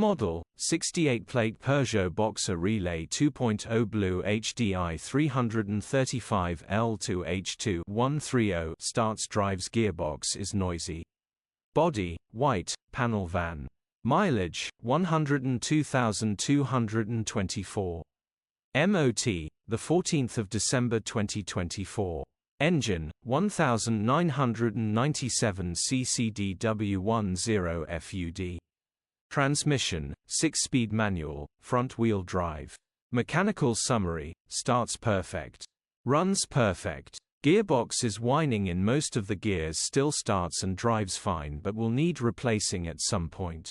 Model, 68-plate Peugeot Boxer Relay 2.0 BlueHDi 335L2H2 130 starts drives gearbox is noisy. Body, white, panel van. Mileage, 102,224. MOT, the 14th of December 2024. Engine, 1997 ccdw10 FUD. Transmission, 6-speed manual, front-wheel drive. Mechanical summary, starts perfect. Runs perfect. Gearbox is whining in most of the gears, still starts and drives fine but will need replacing at some point.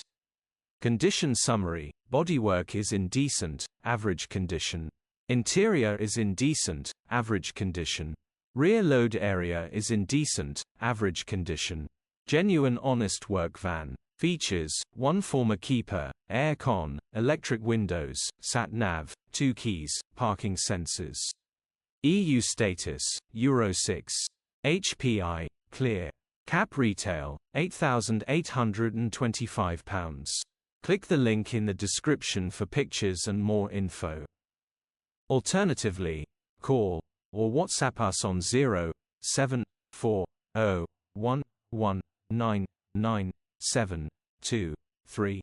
Condition summary, bodywork is in decent, average condition. Interior is in decent, average condition. Rear load area is in decent, average condition. Genuine honest work van. Features, 1 former keeper, air con, electric windows, sat-nav, 2 keys, parking sensors. EU status, Euro 6. HPI, clear. Cap retail, £8,825. Click the link in the description for pictures and more info. Alternatively, call or WhatsApp us on 07401199723.